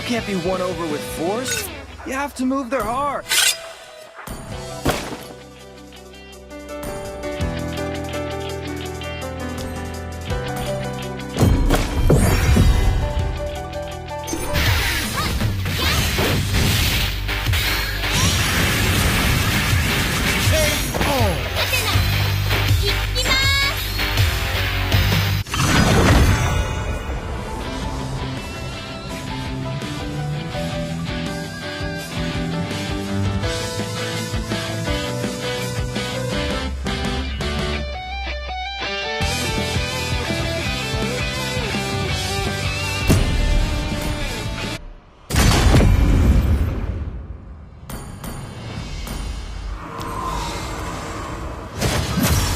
can't be won over with force. You have to move their heart.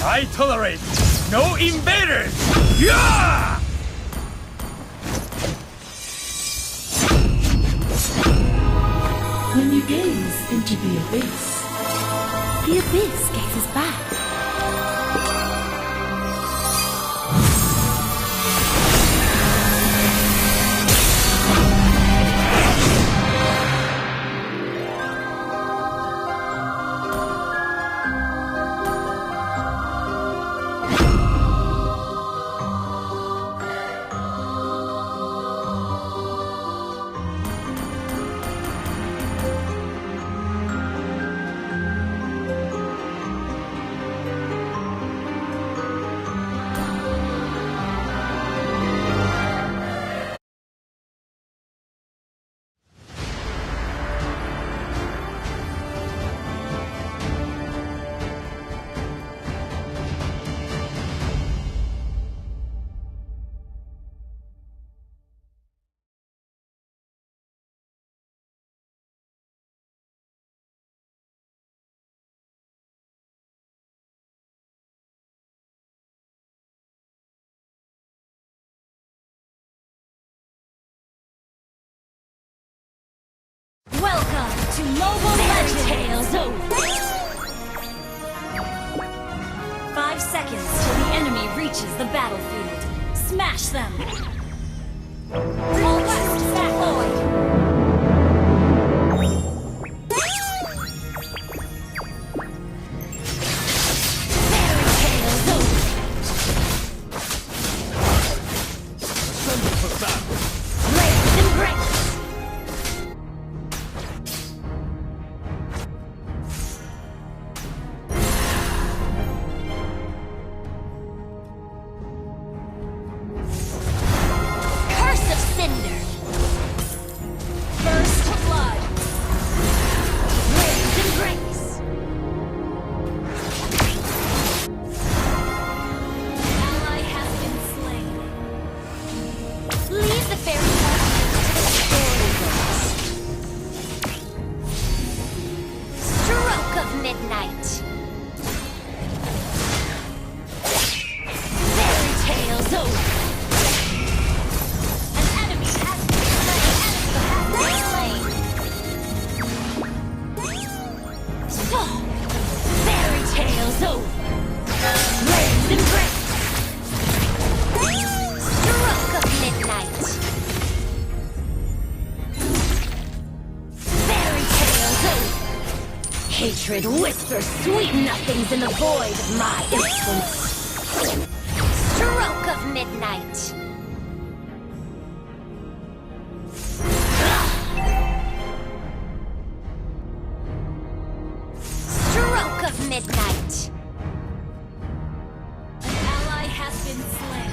I tolerate no invaders! Yeah! When you gaze into the abyss gazes back. Welcome to Mobile Legends! Tales over! 5 seconds till the enemy reaches the battlefield. Smash them! All west, back forward! Hatred whispers sweet nothings in the void of my influence. Stroke of midnight. Stroke of midnight. An ally has been slain.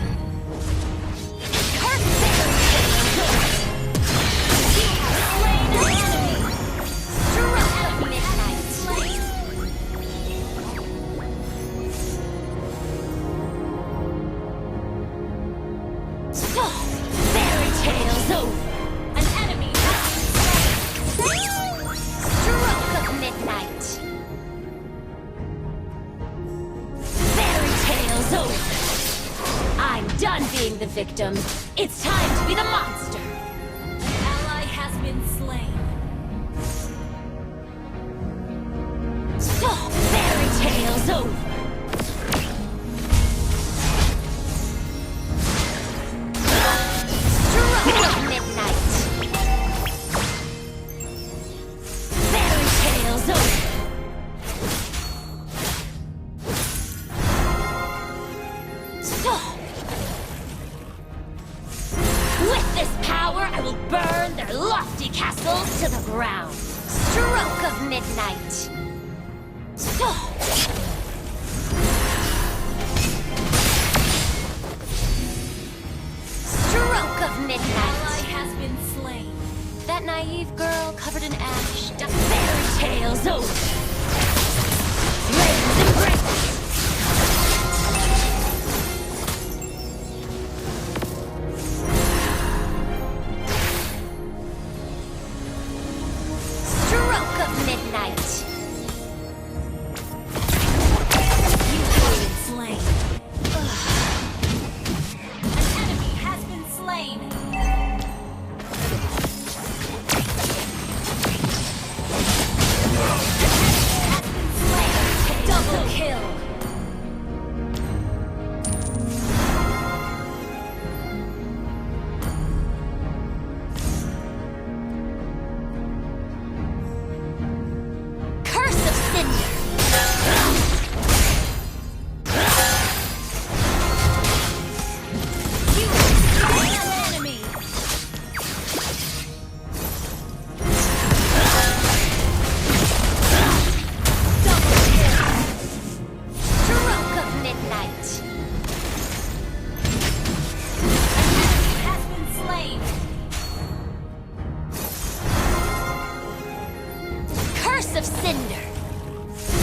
I'm done being the victim. It's time to be the monster. An ally has been slain. Fairy tale's over. Stroke of midnight. will burn their lofty castles to the ground. Stroke of midnight. Stroke of midnight. Ally has been slain. That naive girl covered in ash. The fairy tale's over. Flames embrace. Stroke of midnight. You have been slain. An enemy has been slain. Double kill. Curse of Cinder. You have slain an enemy. Double kill. Stroke of midnight. Has been slain. Curse of Cinder.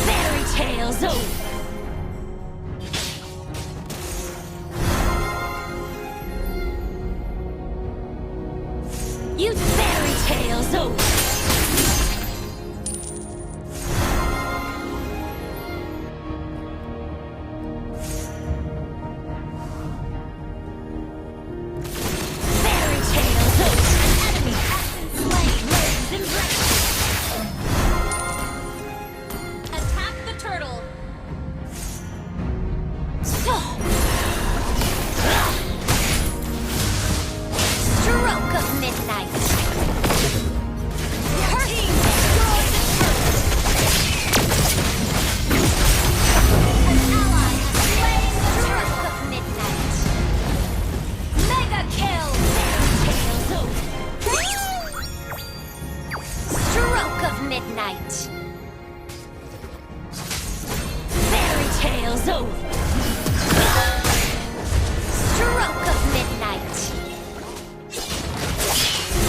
Fairy tale's over. You fairy tale's over. Fairy tale's over. An enemy has been slain. Flames embrace. Attack the turtle. Stroke of midnight. Your team destroyed the turtle. An ally has slain the turtle. Stroke of midnight. Mega kill. Tails over. Stroke of midnight. Fairy tale's over. Stroke of midnight.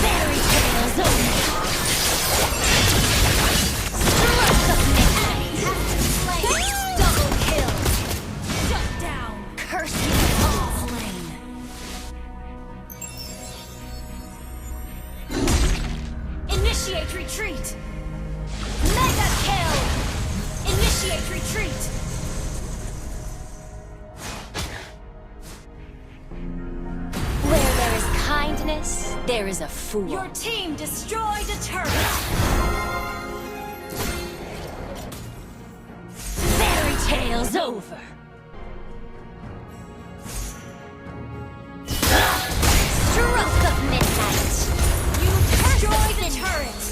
Fairy tale's over. Stroke of midnight. Slain. Double kill. Shut down. Curse you all. Slain. Initiate retreat. Mega kill. Initiate retreat. Where there is kindness, there is a fool. Your team destroyed a turret. Fairy tale's over. Stroke of midnight. You destroyed the Curse of turret.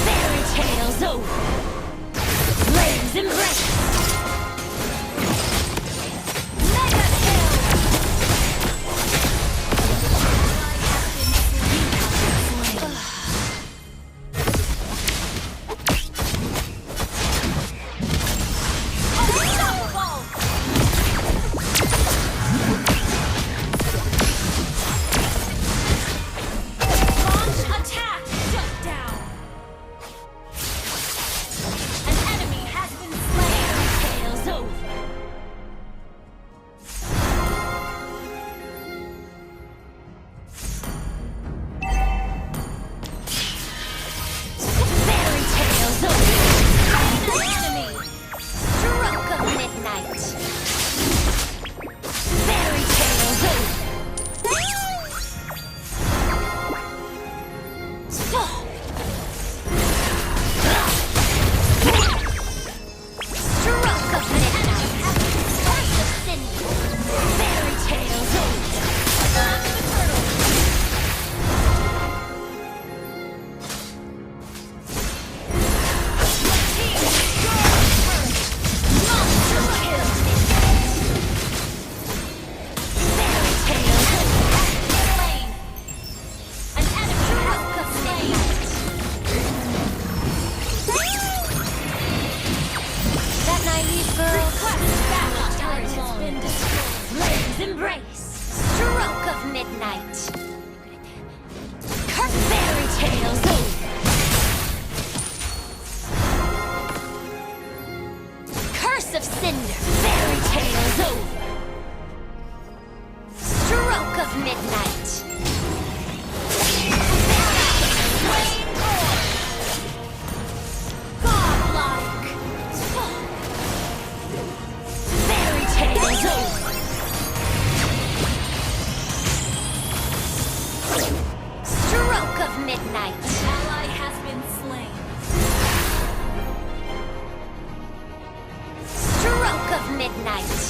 Fairy tale's over. Flames embrace. Mega kill. naive girl. Request turret has been destroyed. Flames embrace. Stroke of midnight. Fairy tales over. Curse of cinder. Fairy tales over. Stroke of midnight. Godlike. Fairy tales over. Stroke of midnight. An ally has been slain. Stroke of midnight.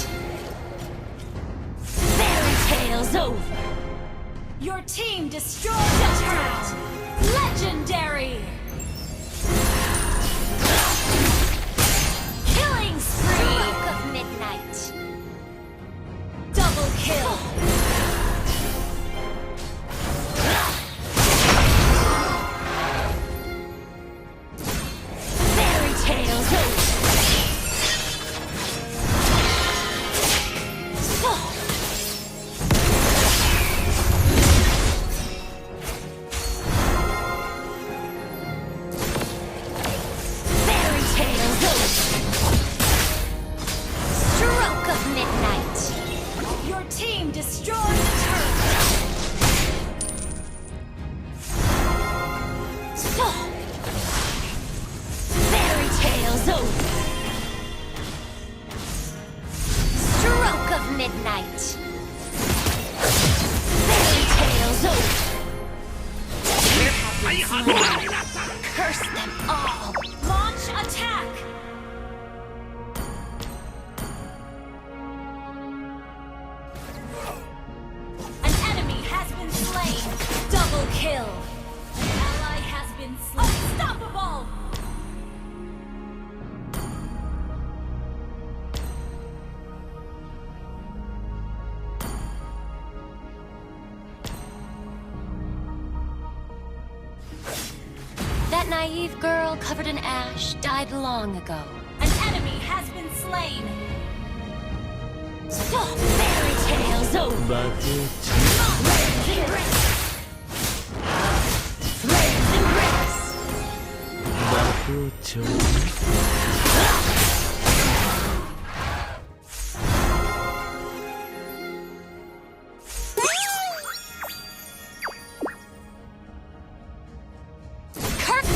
Fairy tales over. Your team destroyed the turret. Legendary. Killing spree. Stroke of midnight. Double kill. Fairy tales over. Fairy tales over. Stroke of midnight. Your team destroyed the turret. Fairy tales over. Stroke of midnight. Fairy tales over. Curse them all. Launch attack. An enemy has been slain. Double kill. An ally has been slain. Unstoppable. That naive girl covered in ash died long ago. An enemy has been slain. Fairy tales over. Flames embrace. Flames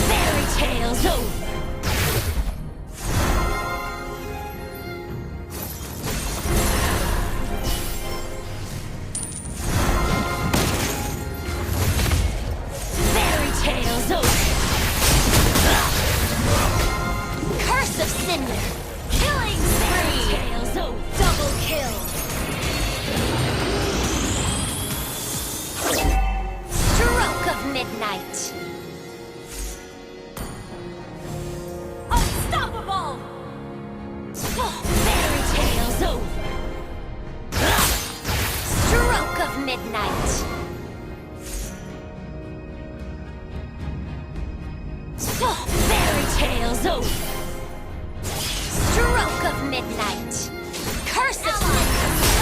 Fairy tales over. Fairy tales over. Curse of cinder. Killing Fairy spree. tales over. Double kill. Stroke of midnight. Unstoppable. Fairy tales over. Stroke of midnight. Fairy tales over. Stroke of midnight. Curse of embrace.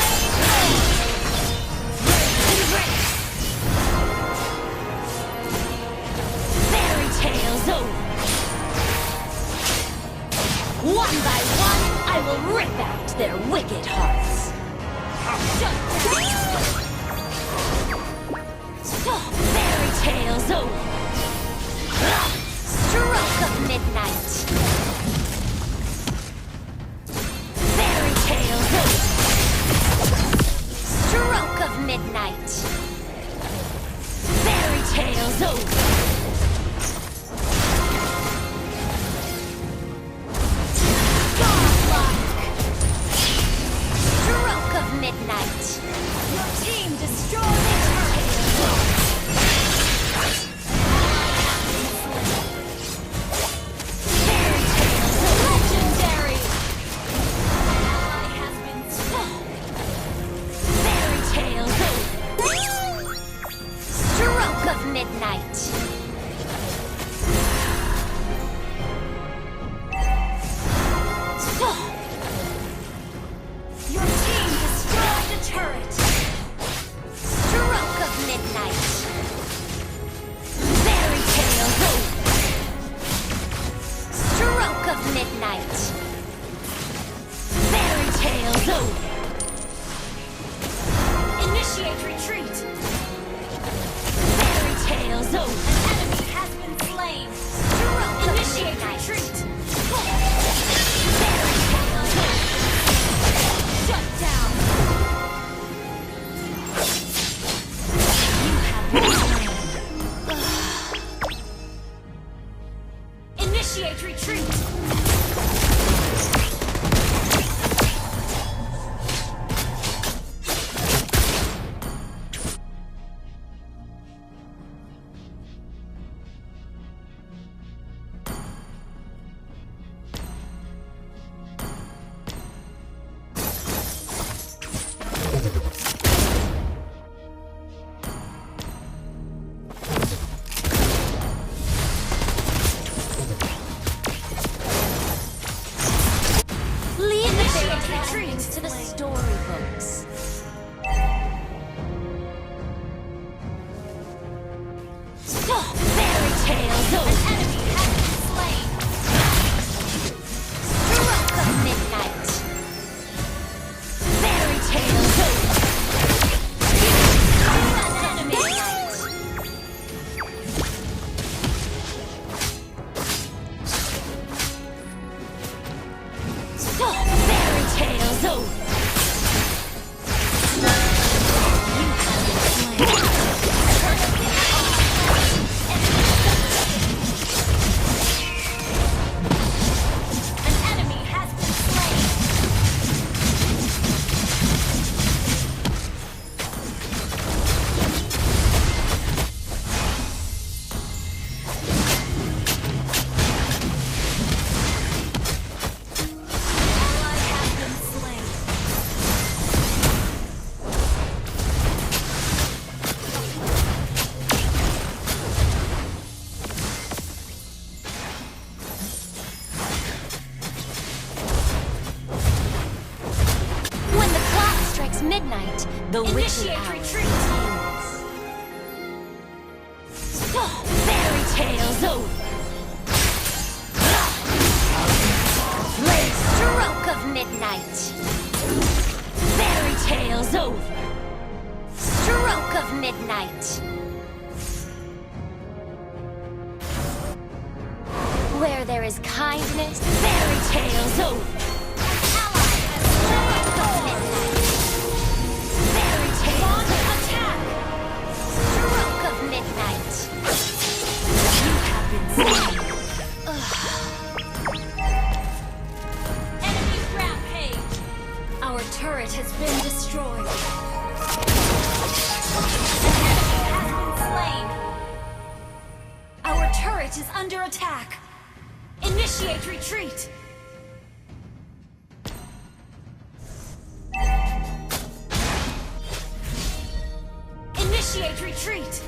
Fairy tales over. One by one, I will rip out their wicked hearts. Fairy tales over. Stroke of midnight. Fairy tales over. Stroke of midnight. Fairy tales over. Godlike. Stroke of midnight. Your team destroyed the turret. Fairy tales over. Initiate retreat. Fairy tales over. An enemy has been slain. Initiate retreat. Shut down. You have been slain. Initiate retreat. Lead the fairy tale retreat. endings to the storybooks. Fairy tales over. An enemy has been slain. Stroke of midnight. Fairy tales over. An enemy. Fairy tales over. An enemy has been slain. Ally has been slain. When the clock strikes midnight, the witching Initiate hour retreat. begins. Fairy tales over. Stroke of midnight. Fairy tales over. Stroke of midnight. Where there is kindness, fairy tales over. Fairy tales Attack. Stroke of midnight. You have been slain. Enemy rampage. Our turret has been destroyed. An enemy has been slain. Our turret is under attack. Initiate retreat. Initiate retreat.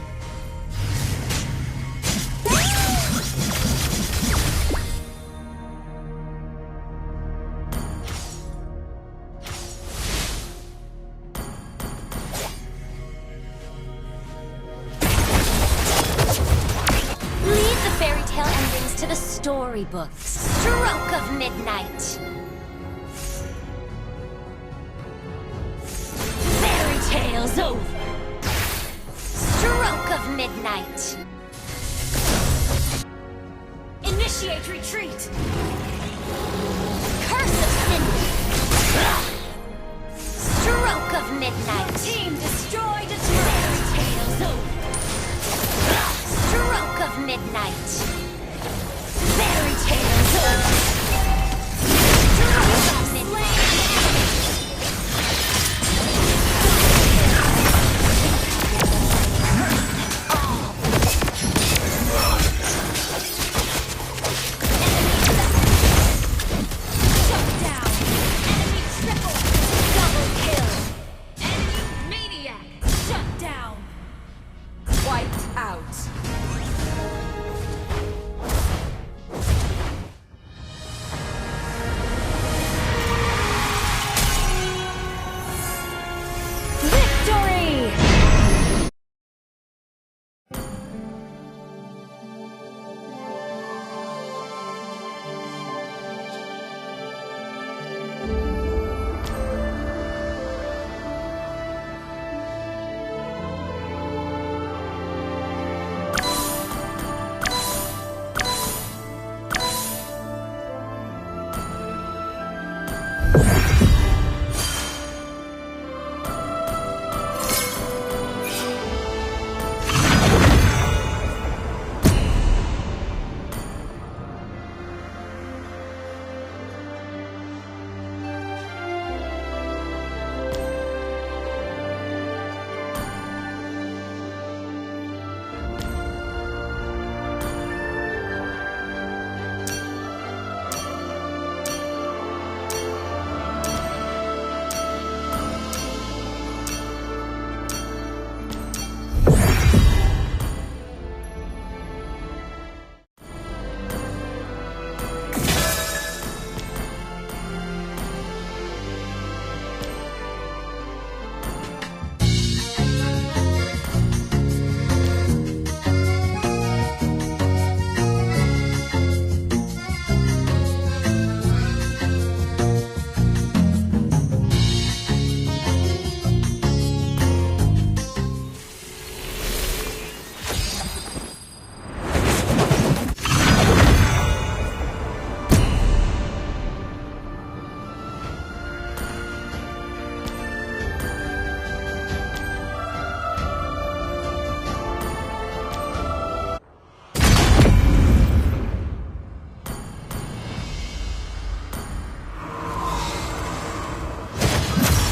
Lead the fairy tale endings to the storybooks. Stroke of midnight. Fairy tales over. Stroke of midnight. Initiate retreat. Curse of Cinder. Stroke of midnight. Team destroyed a Fairy turret. tales over. Stroke of midnight. Fairy tales over. Stroke of midnight.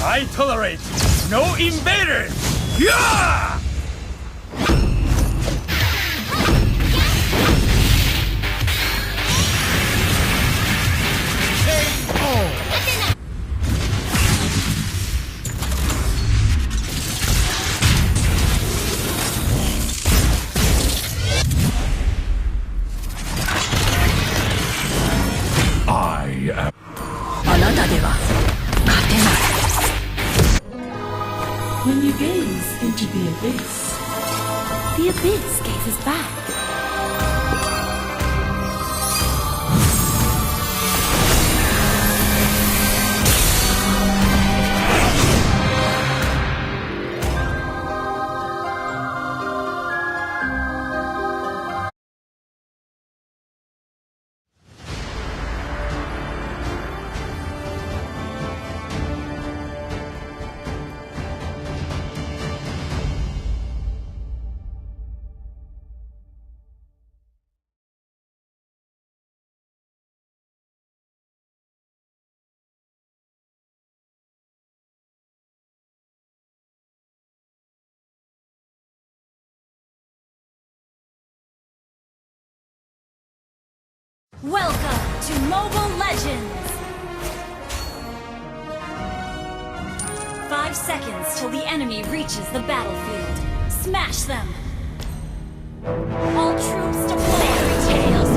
I tolerate no invaders! Yeah! I am. あなたでは勝てない。 When you gaze into the abyss gazes back. Welcome to Mobile Legends! 5 seconds till the enemy reaches the battlefield. Smash them! All troops deploy! Tails!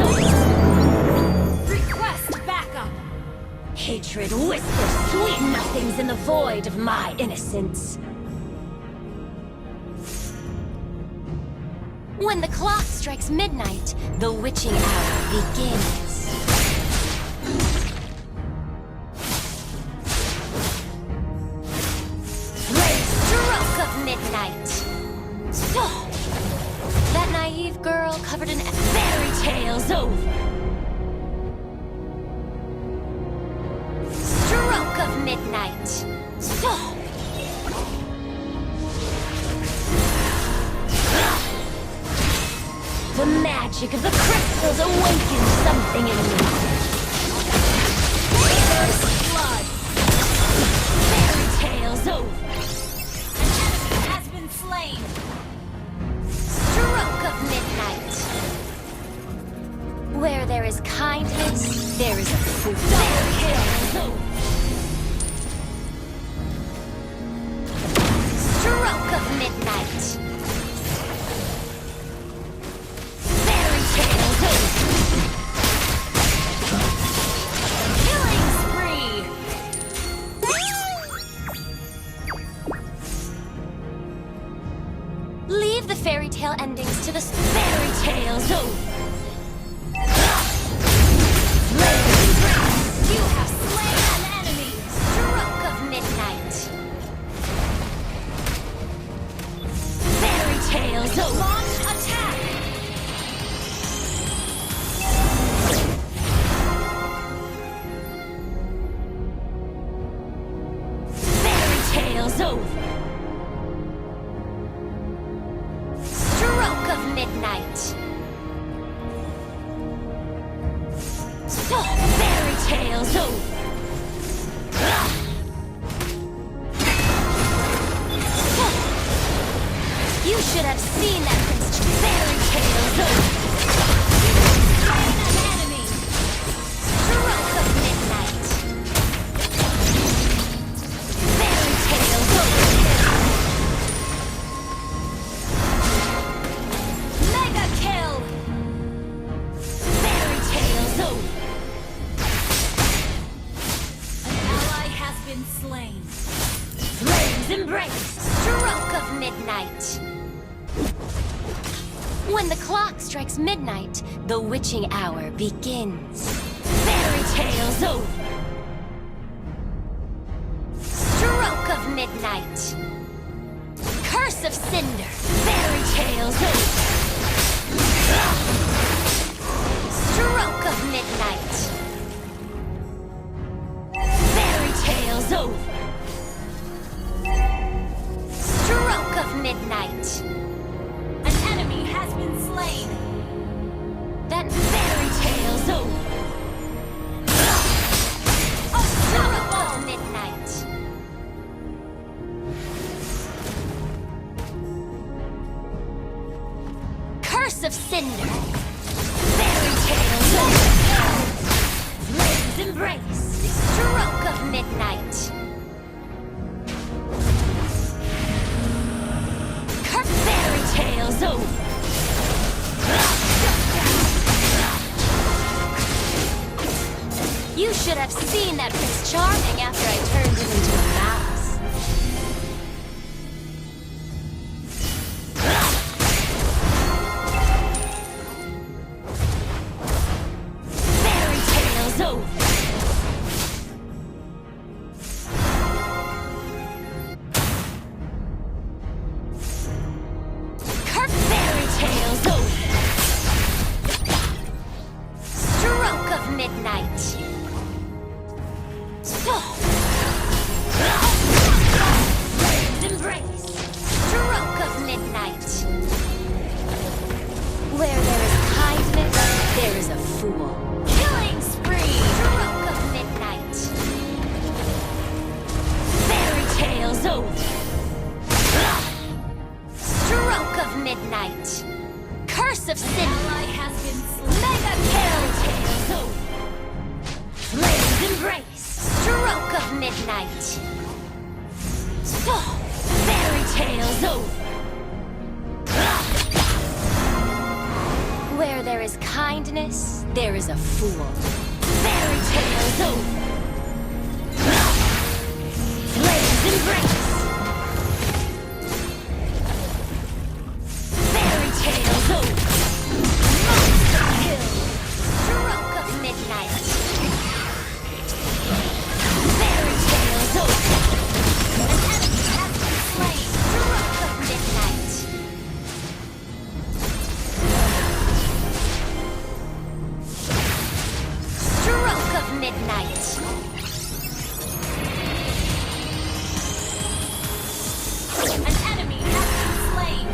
Request backup! Hatred whispers sweet nothings in the void of my innocence. When the clock strikes midnight, the witching hour begins. Stroke of midnight. So, that naive girl covered in fairy tales over. Stroke of midnight. So. The magic of the crystals awakens something in me. First blood. Fairy tales over. An enemy has been slain! Stroke of midnight. Where there is kindness, there is a fruit. Double kill. Stroke of midnight. Killing spree! Leave the fairy tale endings to the fairy tales over. You have slain an enemy! Stroke of midnight. Fairy tales over. Launch attack! tale's over. Stroke of midnight. Fairy tale's over. You should have seen that Prince. Fairy tale's over. Slain an enemy. Stroke of midnight. Fairy tale's over. Mega kill. Fairy tale's over. An ally has been slain. Flames embrace. Stroke of midnight. When the clock strikes midnight, the witching hour begins. Fairy tale's over. Stroke of midnight. Curse of cinder. Fairy tale's over. Stroke of midnight. Fairy tale's over. Stroke of midnight. An enemy has been slain. That fairy tale's over. Unstoppable midnight. Curse of cinder. Fairy tale's over. Flames embrace. Stroke of midnight. Fairy tale's over. You should have seen that Prince Charming after I turned him into a mouse. Fairy tale's over. Fairy tale's over. Stroke of midnight. Flames embrace. Stroke of midnight. Where there is kindness, there is a fool. Killing spree. Stroke of midnight. Fairy tale's over. Stroke of midnight. Curse of sin. Ally has been slain. Mega kill. Tales over. Flames embrace. Stroke of midnight. Fairy tale's over. Where there is kindness, there is a fool. Fairy tale's over. Flames embrace. Fairy tale's over. Monster kill. Stroke of midnight. Fairy tale's over. An enemy has been slain. Stroke of midnight. Stroke of midnight. An enemy has been slain.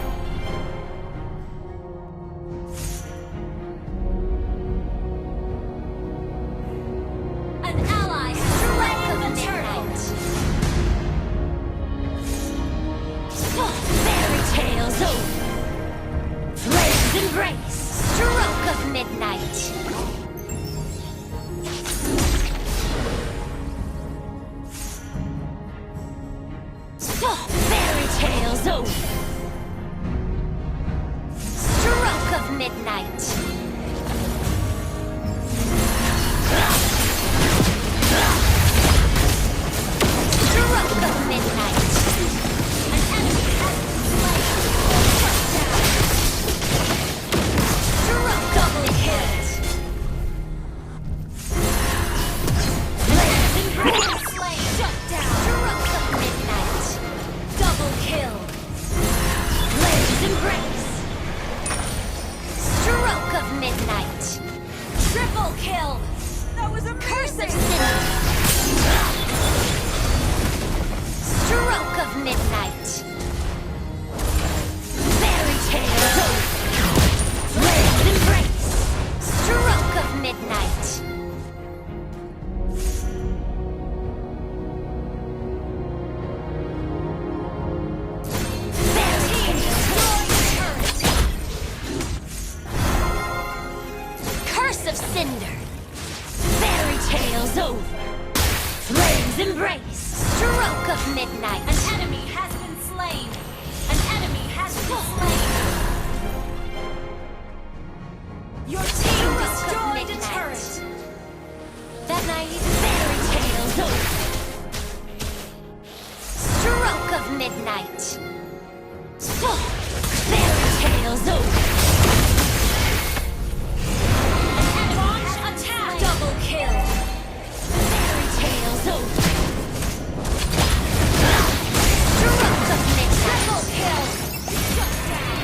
An ally has slain the turtle. Fairy tale's over. Flames embrace. Stroke of midnight. Fairy tale's over. Stroke of midnight. Stroke of midnight. An enemy has been slain. Stroke double hit. Flames embrace. Slain. Shut down. Stroke of midnight. Double kill. Flames embrace. Stroke of midnight. Triple kill. That was Curse of amazing. sin. Stroke of Flames embrace. Stroke of midnight. An enemy has been slain. An enemy has been slain. Your team destroyed a turret. That naive fairy tale's over. Stroke of midnight. Fairy tale's over. Launch attack. Double kill. Fairy tale's over. Stroke of midnight. Triple kill. Shut down.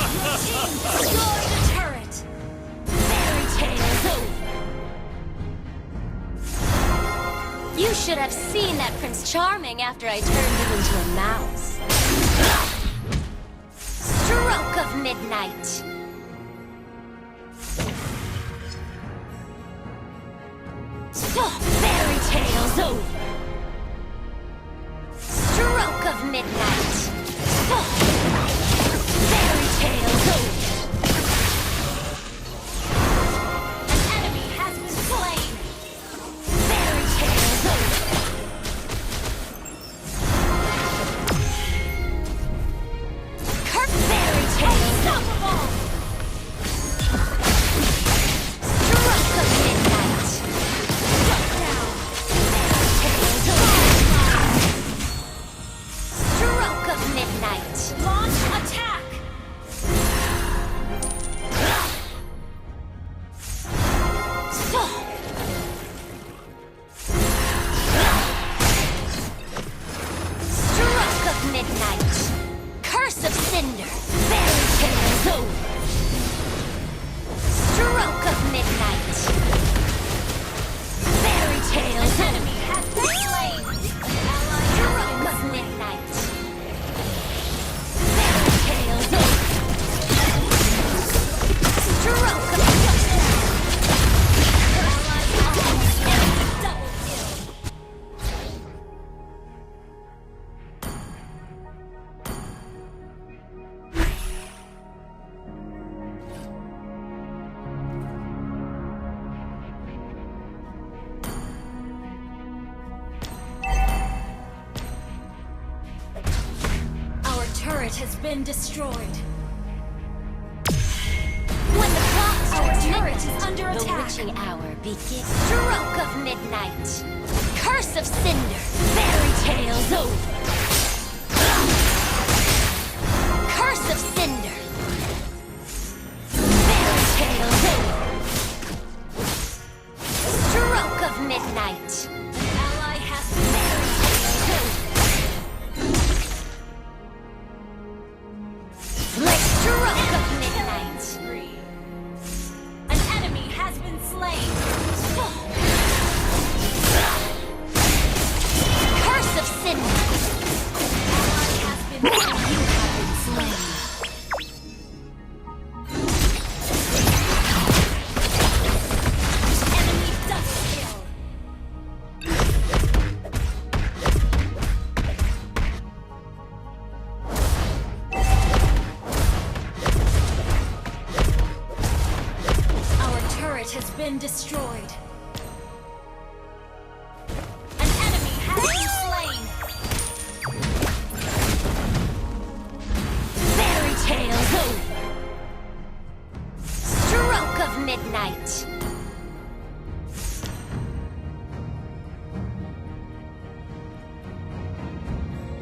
Your team destroyed a turret. Fairy tale's over. You should have seen that Prince Charming after I turned him into a mouse. Stroke of midnight. Fairy tale's over. Stroke of midnight. Fairy tale's over. An enemy has been slain. Fairy tale's over. Kirk fairy tale's Unstoppable. Stroke of midnight. Shut down. Tale's over. Stroke of midnight. Launch attack. Stroke of midnight. Curse of cinder. Fairy tale's over. Stroke of midnight. Fairy tale's Enemy has been slain. Ally Stroke of midnight. Fairy tale's over. Stroke of double kill. Our turret has been destroyed. When the clock Our strikes turret midnight, is under the attack. witching hour begins. Stroke of midnight. Curse of cinder. Fairy tale's over. Curse of cinder. Fairy tale's over. Stroke of midnight. Ally has been Stroke of midnight. spree. An enemy has been slain. Curse of cinder. Ally has been You have been slain. enemy double kill. Our turret has been destroyed. An enemy has been slain. Fairy tale's over. Stroke of midnight.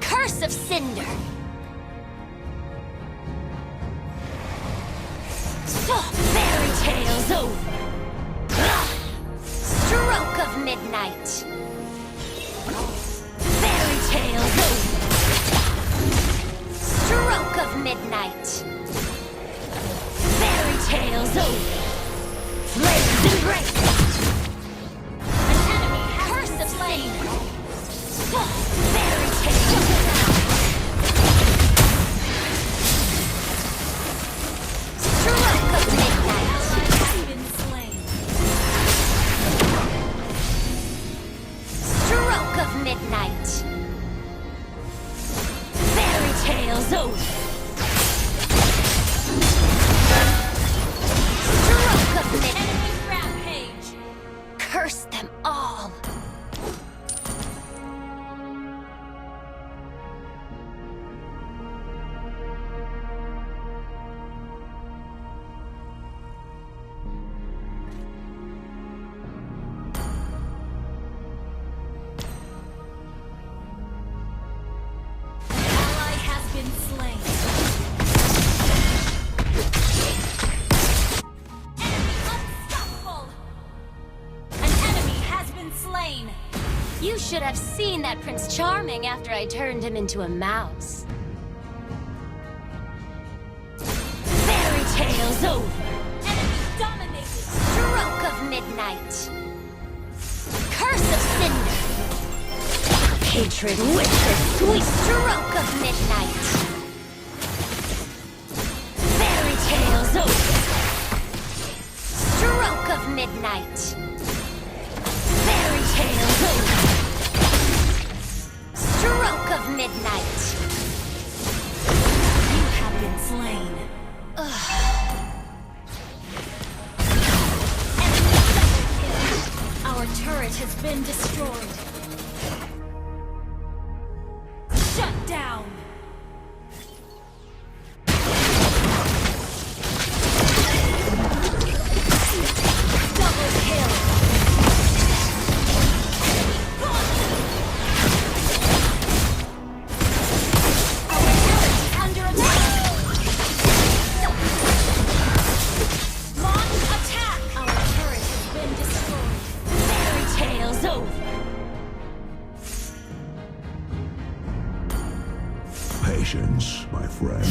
Curse of cinder. Fairy tale's over. Stroke of midnight. Fairy tale's over. Stroke of midnight. Fairy tale's over. Flames embrace. An enemy has Curse been of slain. Fairy tale's over. Stroke of midnight. Ally has been slain. Curse them all! Been slain. Enemy unstoppable! An enemy has been slain. You should have seen that Prince Charming after I turned him into a mouse. Fairy tale's over. Enemy dominated. Stroke of midnight. Curse of cinder. Hatred with the sweet stroke of midnight. Fairy tale's over. Stroke of midnight. Fairy tale's over. Stroke of midnight. You have been slain. Enemy double kill. Our turret has been destroyed. Shut down! Double kill! Our turret is under attack! Launch attack! Our turret has been destroyed. Fairy tale's over. Patience, my friend.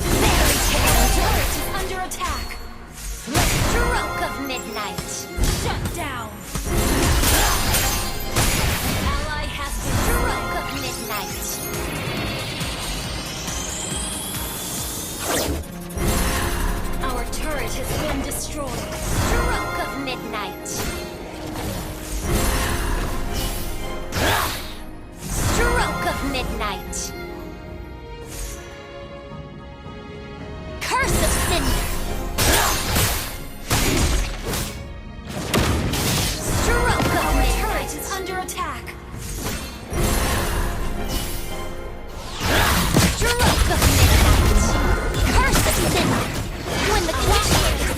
Fairy tale's over. Turret is under attack! Stroke of midnight. Shut down! Ally has been Stroke of midnight. Our turret has been destroyed. Stroke of midnight. Stroke of midnight. Curse of cinder. Stroke of Our midnight. turret is under attack. Stroke of midnight. Curse of cinder. When the clock is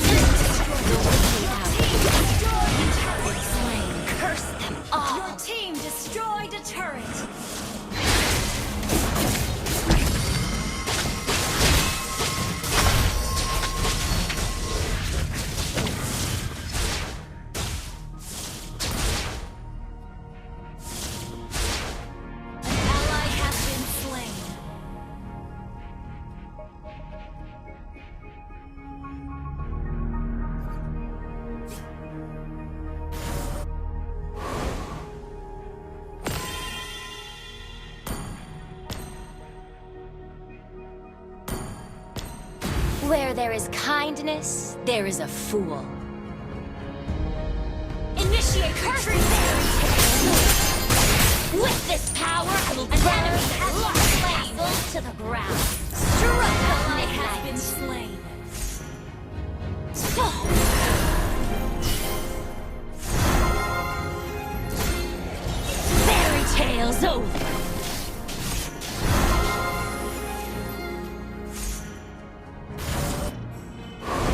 curse them all. Your team destroyed a turret. An ally has been slain. Where there is kindness, there is a fool. Initiate retreat. With this power, I will An burn enemy has this been slain. castle to the ground. An Stroke of ally has been midnight. slain. Fairy tale's over.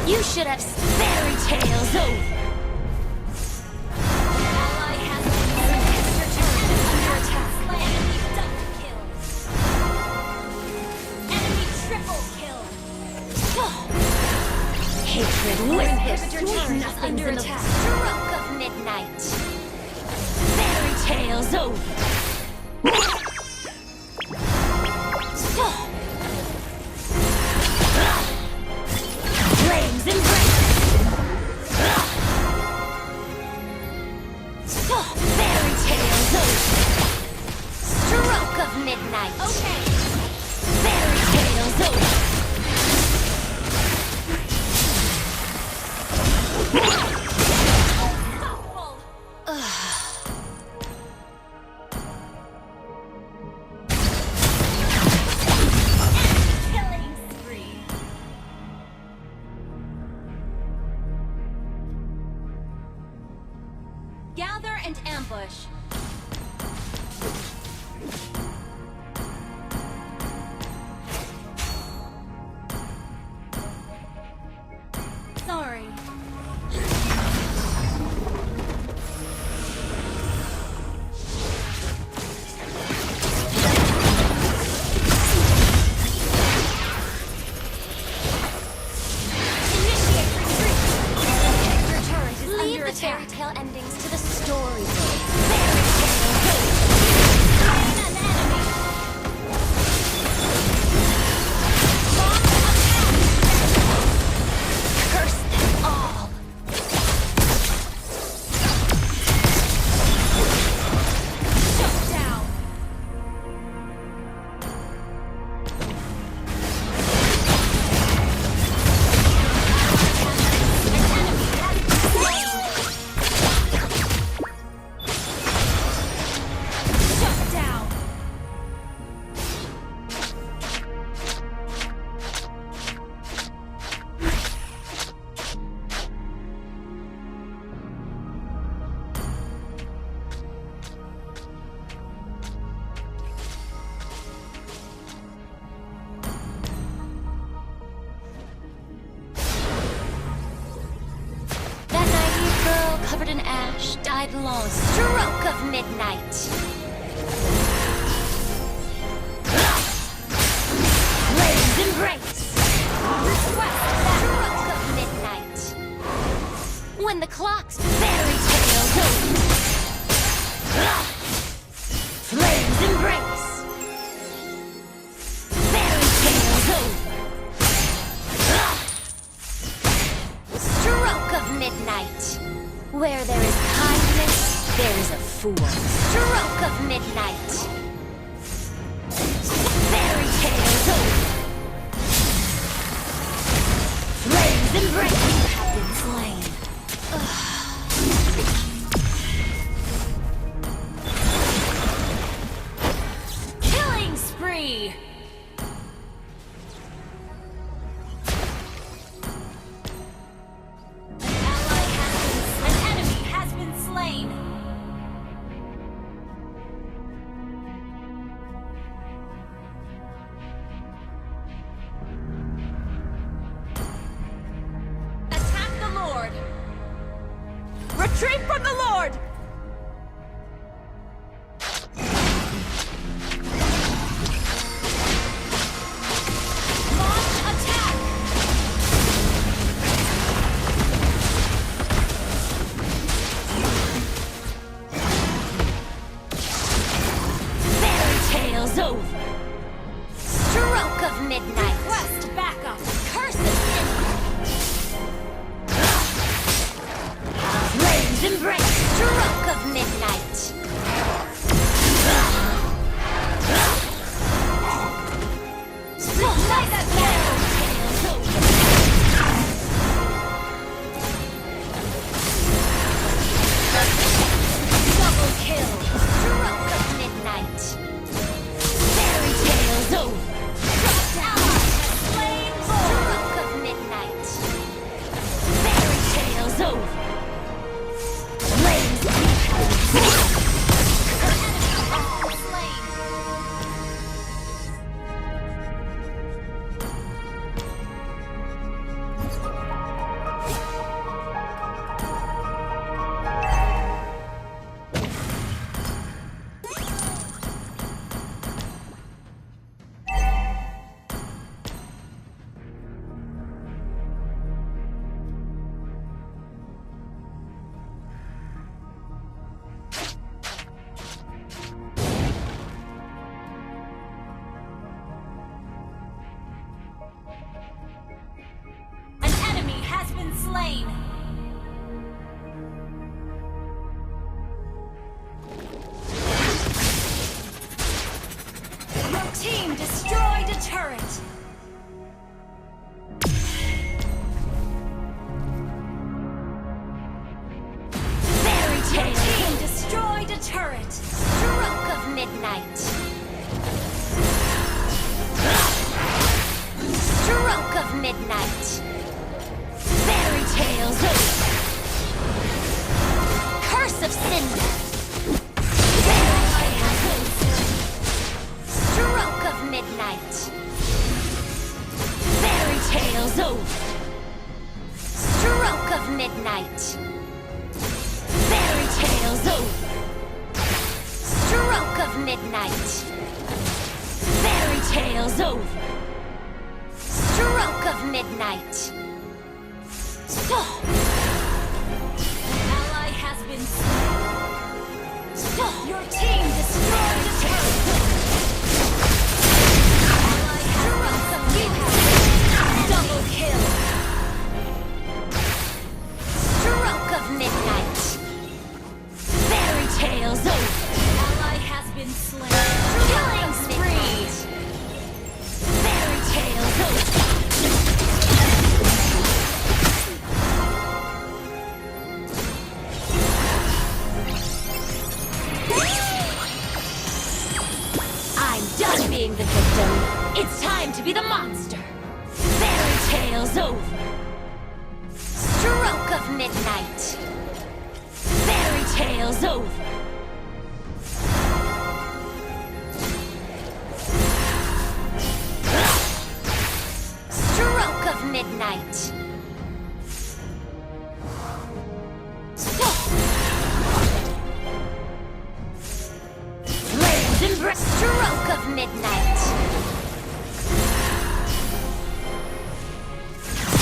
You should have fairy tales over. Ally has been slain. Your turret is under attack. Enemy double kill. Enemy triple kill. Hatred Your with inhibitor the turret sweet is nothings under in the attack. stroke of midnight. Fairy tales over. Flames embrace. Fairy tales over. Stroke of midnight. Okay. Fairy tales over. Unstoppable. Giant ambush. Sorry. Leave the fairy tale endings to the storybook. An enemy. Curse them all. Shut down. Shut down. That naive girl covered in ash died long. Stroke of midnight. Flames embrace. Stroke of midnight. When the clock's fairy tale's over. Flames embrace. Fairy tale's over. Stroke of midnight. Where there is kindness, there is a fool. Stroke of midnight. Fairy tale's over. Flames embrace. Have been slain. Killing spree. An enemy has been slain. Attack the Lord. Retreat from the Lord. Launch attack. Fairy tale's over. Stroke of midnight. Request backup. Curse of midnight. Flames embrace. Stroke of midnight. Light that fire. Tale's over. Double kill. Stroke of midnight. Fairy tale's over. Slain Lord. Stroke of midnight. Fairy tale's over. Flames Slain. An enemy has been slain. Your team destroyed a turret. Fairy Your tale. team destroyed a turret. Stroke of midnight. Stroke of midnight. Fairy tales midnight. Fairy tale's over. Stroke of midnight. Fairy tale's over. Stroke of midnight. Ally has been slain. Your team destroyed a turret. Ally has been slain. Double kill. Stroke of midnight. Fairy tale's over. Ally has been slain. Killing spree. Fairy tale's over. I'm done being the victim. It's time to be the monster. Fairy tale's over. Stroke of midnight. Fairy tale's over. Stroke of midnight. Flames embrace. Stroke of midnight.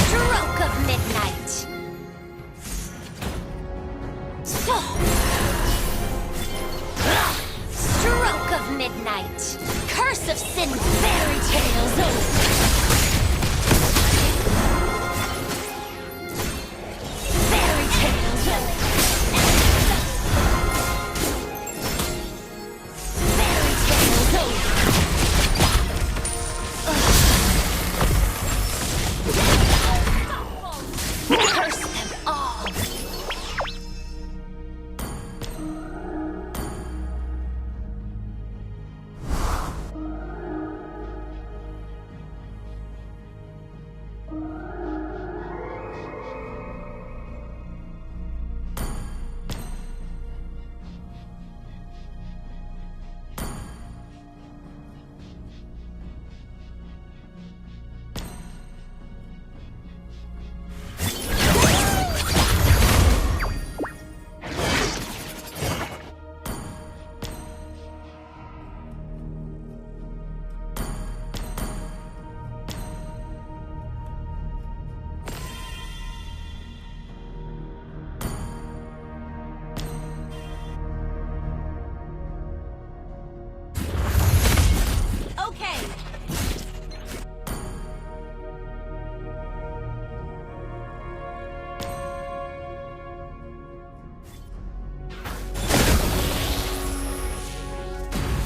Stroke of midnight. Stroke of midnight. Curse of sin. Fairy tale's over. Fairy tale's over. Fairy tale's over. Curse them all. Okay.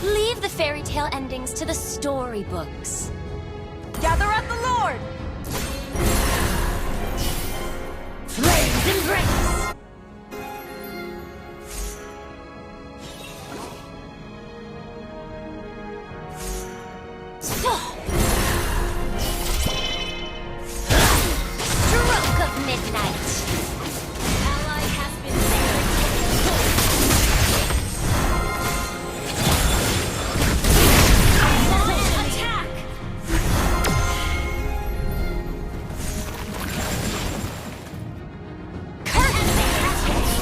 Leave the fairy tale endings to the storybooks. Gather at the Lord. Flames embrace. Stroke of midnight. Ally has been slain. Attack.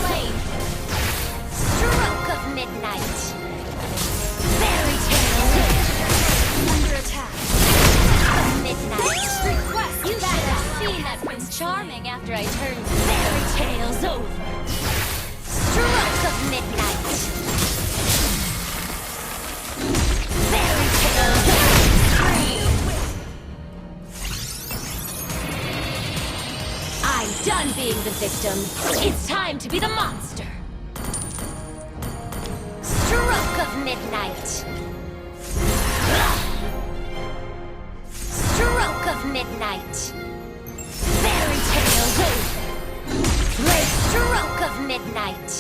Slain. Stroke of midnight. Fairy tale. Under attack. Of midnight. Request. You should have seen that Prince Charming after I turned fairy tales over. Stroke of midnight. Fairy tales over. I'm done being the victim. It's time to be the monster. Stroke of midnight. Stroke of midnight. Fairy tale's over. Great stroke of midnight.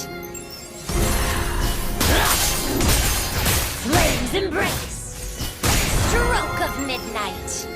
Flames embrace. Stroke of midnight.